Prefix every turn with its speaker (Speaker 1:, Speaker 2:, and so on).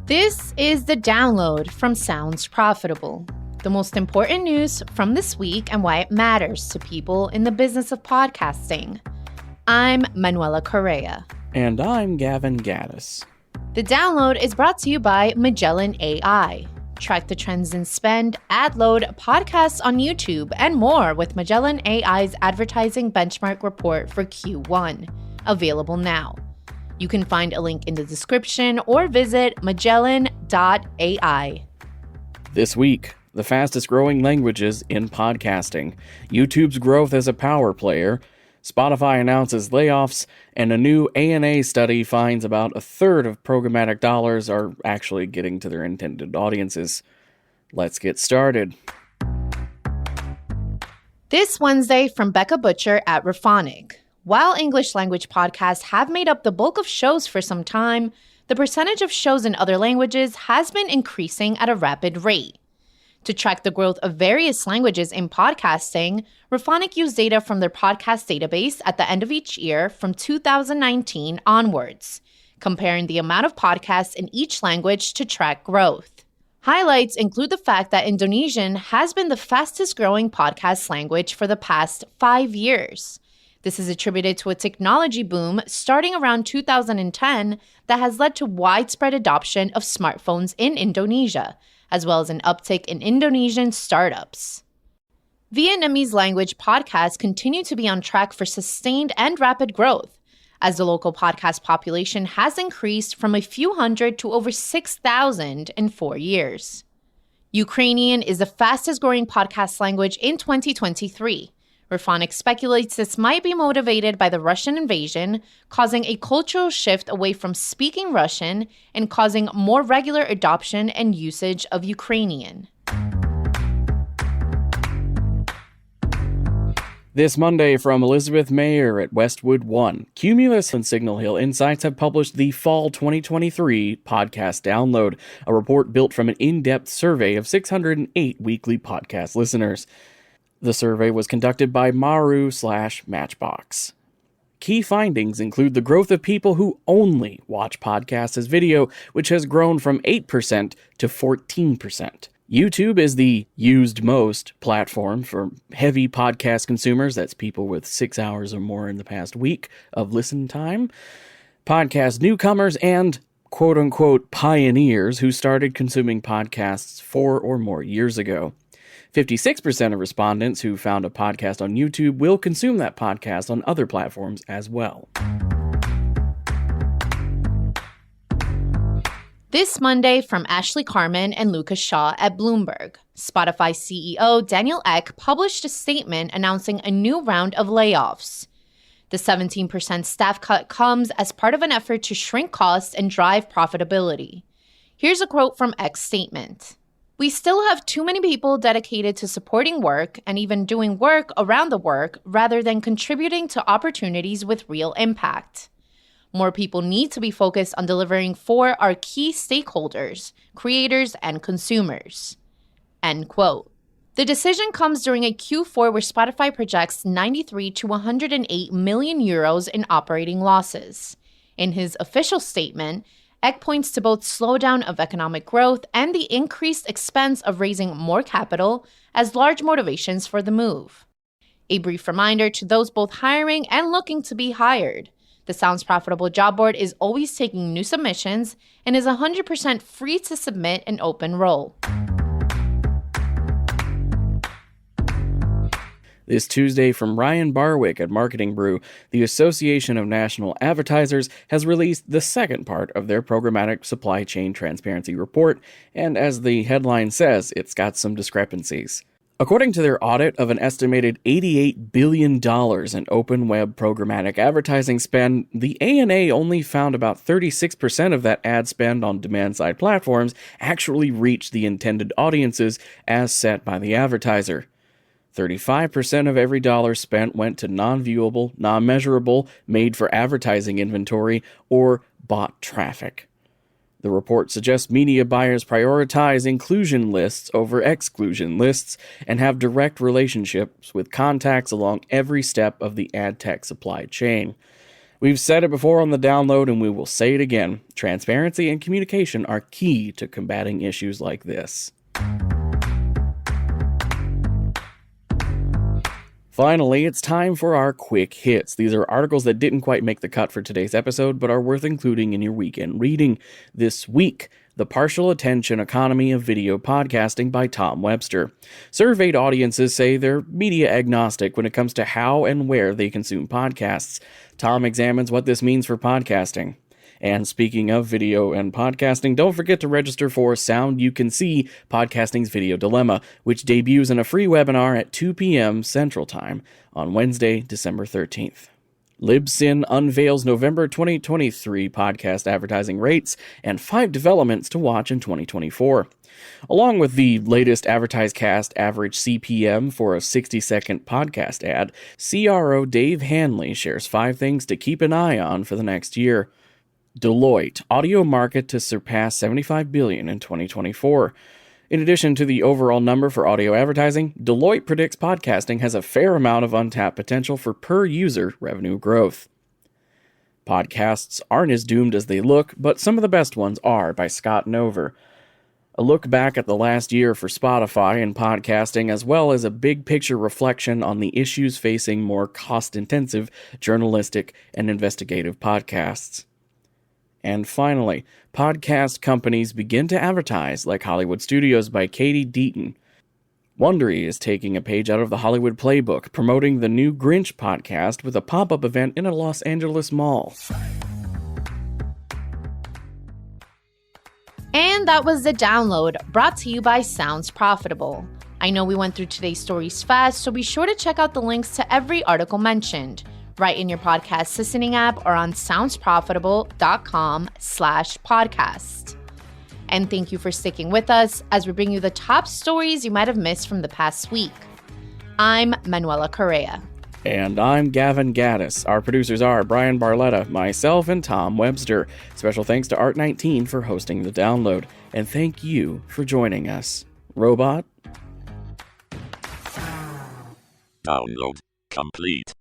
Speaker 1: This is the download from Sounds Profitable, the most important news from this week and why it matters to people in the business of podcasting. I'm Manuela Correa.
Speaker 2: And I'm Gavin Gaddis.
Speaker 1: The download is brought to you by Magellan AI. Track the trends in spend, ad load, podcasts on YouTube, and more with Magellan AI's advertising benchmark report for Q1. Available now. You can find a link in the description or visit magellan.ai.
Speaker 2: This week, the fastest growing languages in podcasting, YouTube's growth as a power player, Spotify announces layoffs, and a new ANA study finds about a third of programmatic dollars are actually getting to their intended audiences. Let's get started.
Speaker 1: This Wednesday from Becca Butcher at Raphonic. While English language podcasts have made up the bulk of shows for some time, the percentage of shows in other languages has been increasing at a rapid rate. To track the growth of various languages in podcasting, Raphonic used data from their podcast database at the end of each year from 2019 onwards, comparing the amount of podcasts in each language to track growth. Highlights include the fact that Indonesian has been the fastest growing podcast language for the past 5 years. This is attributed to a technology boom starting around 2010 that has led to widespread adoption of smartphones in Indonesia, as well as an uptick in Indonesian startups. Vietnamese language podcasts continue to be on track for sustained and rapid growth, as the local podcast population has increased from a few hundred to over 6,000 in 4 years. Ukrainian is the fastest growing podcast language in 2023. Raphonic speculates this might be motivated by the Russian invasion, causing a cultural shift away from speaking Russian and causing more regular adoption and usage of Ukrainian.
Speaker 2: This Monday from Elizabeth Mayer at Westwood One, Cumulus and Signal Hill Insights have published the Fall 2023 Podcast Download, a report built from an in-depth survey of 608 weekly podcast listeners. The survey was conducted by Maru/Matchbox. Key findings include the growth of people who only watch podcasts as video, which has grown from 8% to 14%. YouTube is the used most platform for heavy podcast consumers. That's people with 6 hours or more in the past week of listen time. Podcast newcomers and quote-unquote pioneers who started consuming podcasts 4 or more years ago. 56% of respondents who found a podcast on YouTube will consume that podcast on other platforms as well.
Speaker 1: This Monday from Ashley Carman and Lucas Shaw at Bloomberg, Spotify CEO Daniel Ek published a statement announcing a new round of layoffs. The 17% staff cut comes as part of an effort to shrink costs and drive profitability. Here's a quote from Ek's statement. "We still have too many people dedicated to supporting work and even doing work around the work rather than contributing to opportunities with real impact. More people need to be focused on delivering for our key stakeholders, creators, and consumers." End quote. The decision comes during a Q4 where Spotify projects 93 to 108 million euros in operating losses. In his official statement, Ek points to both slowdown of economic growth and the increased expense of raising more capital as large motivations for the move. A brief reminder to those both hiring and looking to be hired. The Sounds Profitable job board is always taking new submissions and is 100% free to submit an open role.
Speaker 2: This Tuesday from Ryan Barwick at Marketing Brew, the Association of National Advertisers has released the second part of their Programmatic Supply Chain Transparency Report, and as the headline says, it's got some discrepancies. According to their audit of an estimated $88 billion in open web programmatic advertising spend, the ANA only found about 36% of that ad spend on demand-side platforms actually reached the intended audiences as set by the advertiser. 35% of every dollar spent went to non-viewable, non-measurable, made-for-advertising inventory, or bought traffic. The report suggests media buyers prioritize inclusion lists over exclusion lists and have direct relationships with contacts along every step of the ad tech supply chain. We've said it before on the download, and we will say it again. Transparency and communication are key to combating issues like this. Finally, it's time for our quick hits. These are articles that didn't quite make the cut for today's episode, but are worth including in your weekend reading. This week, The Partial Attention Economy of Video Podcasting by Tom Webster. Surveyed audiences say they're media agnostic when it comes to how and where they consume podcasts. Tom examines what this means for podcasting. And speaking of video and podcasting, don't forget to register for Sound You Can See, Podcasting's Video Dilemma, which debuts in a free webinar at 2 p.m. Central Time on Wednesday, December 13th. Libsyn unveils November 2023 podcast advertising rates and 5 developments to watch in 2024. Along with the latest AdvertiseCast average CPM for a 60-second podcast ad, CRO Dave Hanley shares 5 things to keep an eye on for the next year. Deloitte, audio market to surpass $75 billion in 2024. In addition to the overall number for audio advertising, Deloitte predicts podcasting has a fair amount of untapped potential for per-user revenue growth. Podcasts aren't as doomed as they look, but some of the best ones are, by Scott Nover. A look back at the last year for Spotify and podcasting, as well as a big-picture reflection on the issues facing more cost-intensive journalistic and investigative podcasts. And finally, podcast companies begin to advertise like Hollywood Studios by Katie Deaton. Wondery is taking a page out of the Hollywood playbook, promoting the new Grinch podcast with a pop-up event in a Los Angeles mall.
Speaker 1: And that was the download, brought to you by Sounds Profitable. I know we went through today's stories fast, so be sure to check out the links to every article mentioned right in your podcast listening app or on soundsprofitable.com/podcast. And thank you for sticking with us as we bring you the top stories you might have missed from the past week. I'm Manuela Correa.
Speaker 2: And I'm Gavin Gaddis. Our producers are Brian Barletta, myself, and Tom Webster. Special thanks to Art19 for hosting the download. And thank you for joining us. Robot?
Speaker 3: Download complete.